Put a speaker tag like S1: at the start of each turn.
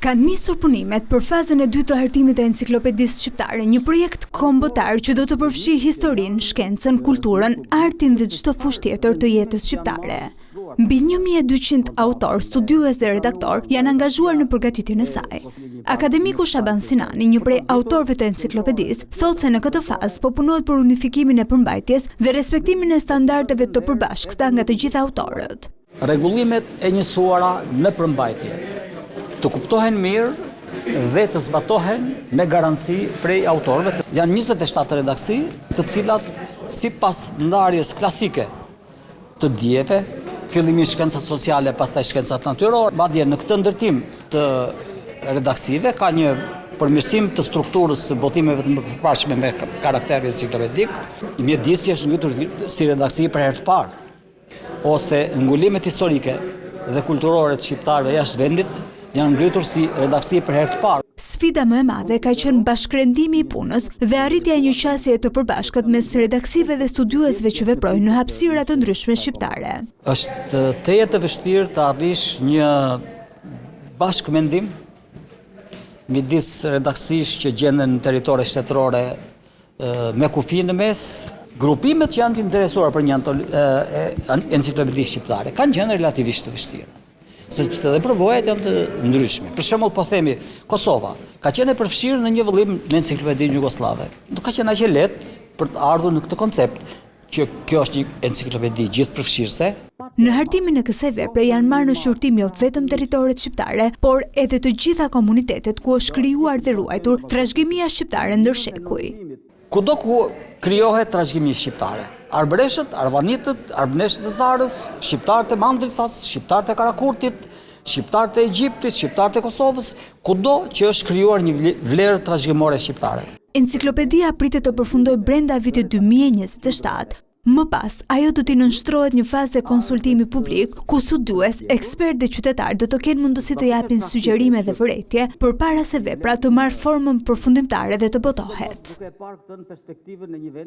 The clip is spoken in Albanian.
S1: Kanë nisur punimet për fazën e dytë të hartimit të enciklopedisë shqiptare, një projekt kombëtar që do të përfshijë historinë, shkencën, kulturën, artin dhe çdo fushë tjetër të jetës shqiptare. Mbi 1200 autor, studiues dhe redaktor janë angazhuar në përgatitjen e saj. Akademiku Shaban Sinani, një prej autorëve të enciklopedisë, thotë se në këtë fazë po punohet për unifikimin e përmbajtjes dhe respektimin e standardeve të përbashkëta nga të gjithë autorët.
S2: Rregullimet e njësuara në përmbajtje të kuptohen mirë dhe të zbatohen me garanci prej autorëve. Janë 27 redaksi, të cilat sipas ndarjes klasike të dijeve, fillimisht shkencat sociale, pastaj shkencat natyrore, madje në këtë ndërtim të redaksive ka një përmirësim të strukturës të botimeve të përparshme me karakter enciklopedik. I mjedisi është ngritur si redaksi për herë të parë, ose ngulimet historike dhe kulturore të shqiptarëve jashtë vendit janë ngritur si redaksi për herë të parë.
S1: Sfida më e madhe ka qenë bashkërendimi i punës dhe arritja e një qasje të përbashkët mes redaksive dhe studiuesve që veprojnë në hapësira të ndryshme shqiptare.
S2: Është teje të vështirë të arrish një bashkëmendim midis redaksish që gjenden në territore shtetërore me kufi në mes. Grupimet që janë të interesuar për një enciklopedi shqiptare kanë qenë relativisht të vështira, sepse dhe përvojat janë të ndryshme. Për shembull, po themi, Kosova ka qenë e përfshirë në një vëllim në enciklopedinë jugoslave. Nuk ka qenë aq e lehtë për të ardhur në këtë koncept që kjo është një enciklopedi gjithëpërfshirëse.
S1: Në hartimin e kësaj vepre janë marrë në shqyrtim jo vetëm territoret shqiptare, por edhe të gjitha komunitetet ku është krijuar dhe ruajtur trashëgimia shqiptare ndër shekuj.
S2: Kudo ku krijohet trashëgimi shqiptare, Arbreshët, Arvanitët, Arbneshët e Zarës, shqiptarët e Mandricas, shqiptarët e Karakurtit, shqiptarët e Egjiptit, shqiptarët e Kosovës, kudo që është krijuar një vlerë trashëgimore shqiptare.
S1: Enciklopedia pritet të përfundojë brenda vitit 2027. Më pas, ajo do t'i nënshtrohet një fazë konsultimi publik, ku studiues, ekspertë dhe qytetarë do të kenë mundësi të japin sugjerime dhe vërejtje përpara se vepra të marrë formën përfundimtare dhe të botohet.